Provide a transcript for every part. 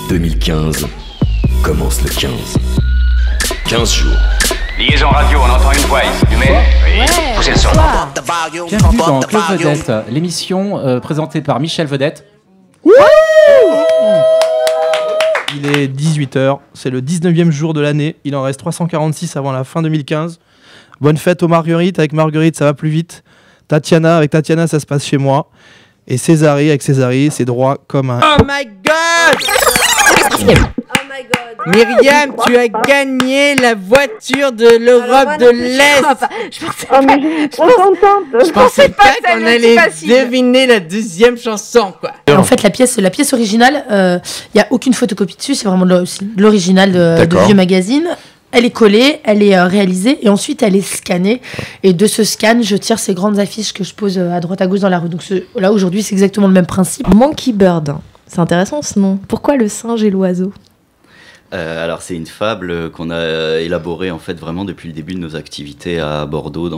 2015 commence le 15. 15 jours. Liaison radio, on entend une voix ici. Tu mets? Oui. Poussez le son. Bienvenue dans Club Vedette, l'émission présentée par Michel Vedette. Il est 18h, c'est le 19e jour de l'année, il en reste 346 avant la fin 2015. Bonne fête aux Marguerites, avec Marguerite ça va plus vite. Tatiana, avec Tatiana ça se passe chez moi. Et Césari, avec Césari, c'est droit comme un... Oh my god! Oh my god! Myriam, tu as gagné la voiture de l'Europe de l'Est! Je pensais pas qu'on allait deviner la deuxième chanson, quoi. En fait, la pièce originale, il n'y a aucune photocopie dessus, c'est vraiment l'original de vieux magazine. Elle est collée, elle est réalisée et ensuite elle est scannée. Et de ce scan, je tire ces grandes affiches que je pose à droite à gauche dans la rue. Donc là, aujourd'hui, c'est exactement le même principe. Monkey Bird, c'est intéressant ce nom. Pourquoi le singe et l'oiseau ? Alors c'est une fable qu'on a élaborée en fait vraiment depuis le début de nos activités à Bordeaux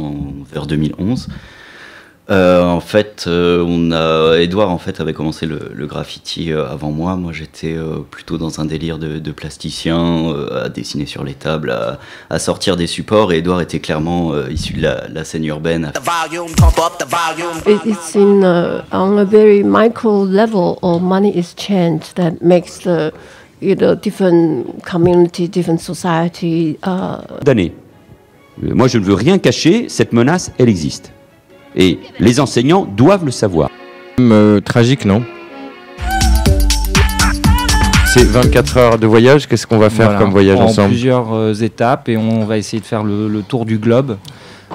vers 2011. En fait, Edouard en fait avait commencé le graffiti avant moi. Moi, j'étais plutôt dans un délire de plasticien, à dessiner sur les tables, à sortir des supports. Et Edouard était clairement issu de la scène urbaine. It's on a very micro level, or money is changed that makes the different community, different society. D'années. Moi, je ne veux rien cacher. Cette menace, elle existe. Et les enseignants doivent le savoir. Tragique, non? C'est 24 heures de voyage, qu'est-ce qu'on va faire comme voyage ensemble? En plusieurs étapes, et on va essayer de faire le tour du globe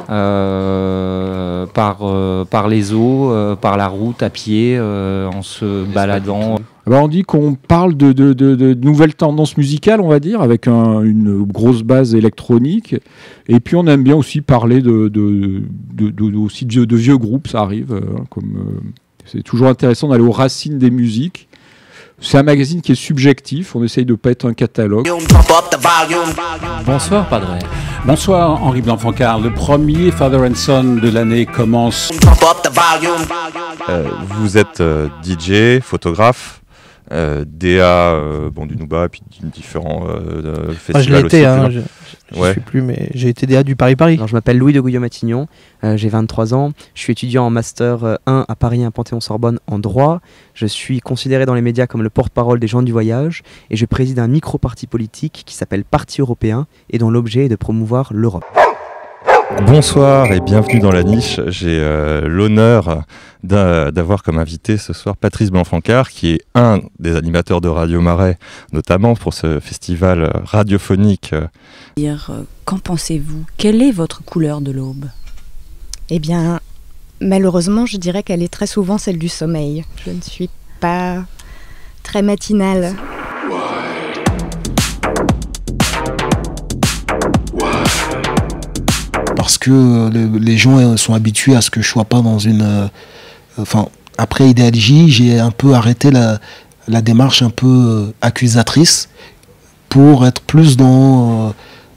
par les eaux, par la route, à pied, en se baladant. On dit qu'on parle de nouvelles tendances musicales, on va dire, avec une grosse base électronique. Et puis on aime bien aussi parler aussi de vieux groupes, ça arrive. C'est toujours intéressant d'aller aux racines des musiques. C'est un magazine qui est subjectif, on essaye de ne pas être un catalogue. Bonsoir, Padre. Bonsoir, Henri Blanc-Fancard. Le premier Father and Son de l'année commence. Vous êtes DJ, photographe, DA du Nouba et puis différents festivals. Je l'ai été, aussi, je ne suis plus, mais j'ai été DA du Paris-Paris. Alors, je m'appelle Louis de Gouillon-Matignon, j'ai 23 ans, je suis étudiant en Master 1 à Paris 1 Panthéon-Sorbonne en droit. Je suis considéré dans les médias comme le porte-parole des gens du voyage et je préside un micro-parti politique qui s'appelle Parti européen et dont l'objet est de promouvoir l'Europe. Bonsoir et bienvenue dans la niche. J'ai l'honneur d'avoir comme invité ce soir Patrice Blanc-Fancard, qui est un des animateurs de Radio Marais, notamment pour ce festival radiophonique. Qu'en pensez-vous? Quelle est votre couleur de l'aube? Eh bien, malheureusement, je dirais qu'elle est très souvent celle du sommeil. Je ne suis pas très matinale. Parce que les gens sont habitués à ce que je sois pas dans une... après Idéalgie, j'ai un peu arrêté la démarche un peu accusatrice pour être plus dans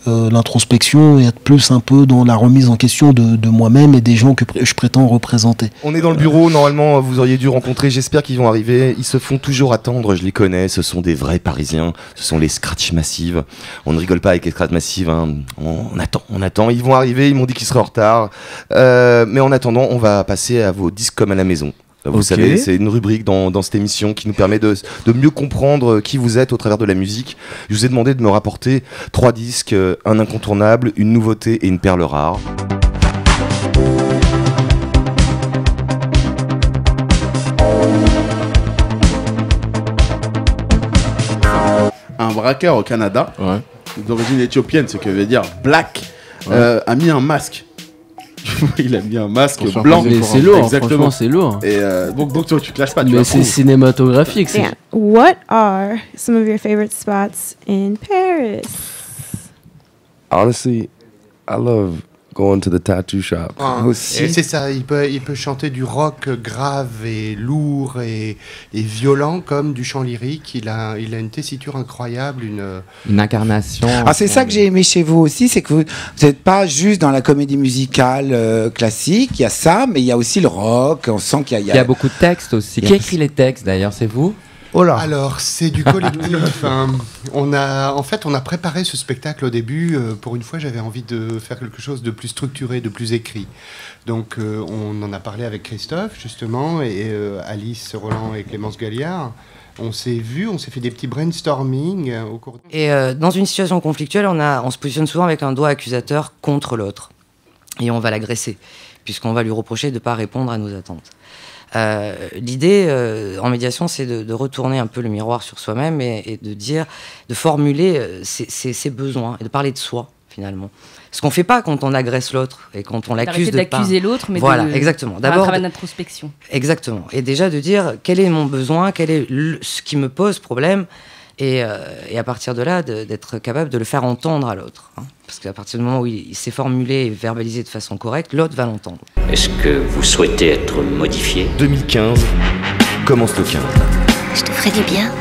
l'introspection et être plus un peu dans la remise en question de moi-même et des gens que je prétends représenter. On est dans le bureau, normalement vous auriez dû rencontrer, j'espère qu'ils vont arriver, ils se font toujours attendre, je les connais, ce sont des vrais Parisiens, ce sont les Scratch Massive, on ne rigole pas avec les Scratch Massive, hein. on attend, ils vont arriver, ils m'ont dit qu'ils seraient en retard, mais en attendant on va passer à vos disques comme à la maison. Vous savez, c'est une rubrique dans cette émission qui nous permet de mieux comprendre qui vous êtes au travers de la musique. Je vous ai demandé de me rapporter 3 disques, un incontournable, une nouveauté et une perle rare. Un braqueur au Canada, d'origine éthiopienne, ce que veut dire black, a mis un masque. Il a mis un masque blanc. C'est lourd, exactement, c'est lourd. Et donc tu te classes pas. Mais c'est cinématographique. Yeah. What are some of your favorite spots in Paris? Honestly, I love going to the tattoo shop. Et c'est ça, il peut chanter du rock grave et lourd et violent comme du chant lyrique. Il a une tessiture incroyable, une incarnation. Ah, c'est ça que j'ai aimé chez vous aussi, c'est que vous n'êtes pas juste dans la comédie musicale classique, il y a ça, mais il y a aussi le rock, on sent qu'il y a... Il y a beaucoup de textes aussi. Qui écrit les textes d'ailleurs, c'est vous ? Oh là. Alors, c'est du collectif. On a préparé ce spectacle au début. Pour une fois, j'avais envie de faire quelque chose de plus structuré, de plus écrit. Donc, on en a parlé avec Christophe, justement, et Alice Roland et Clémence Galliard. On s'est vus, on s'est fait des petits brainstorming au cours. Et dans une situation conflictuelle, on se positionne souvent avec un doigt accusateur contre l'autre. Et on va l'agresser, puisqu'on va lui reprocher de ne pas répondre à nos attentes. L'idée en médiation, c'est de retourner un peu le miroir sur soi-même et de formuler ses besoins et de parler de soi, finalement. Ce qu'on ne fait pas quand on agresse l'autre et quand on l'accuse de d'accuser l'autre, mais voilà, exactement. D'abord, un travail d'introspection. Exactement. Et déjà de dire quel est mon besoin, quel est ce qui me pose problème, et à partir de là, d'être capable de le faire entendre à l'autre. Hein. Parce qu'à partir du moment où il s'est formulé et verbalisé de façon correcte, l'autre va l'entendre. Est-ce que vous souhaitez être modifié ? 2015 commence le 15. Je te ferai du bien.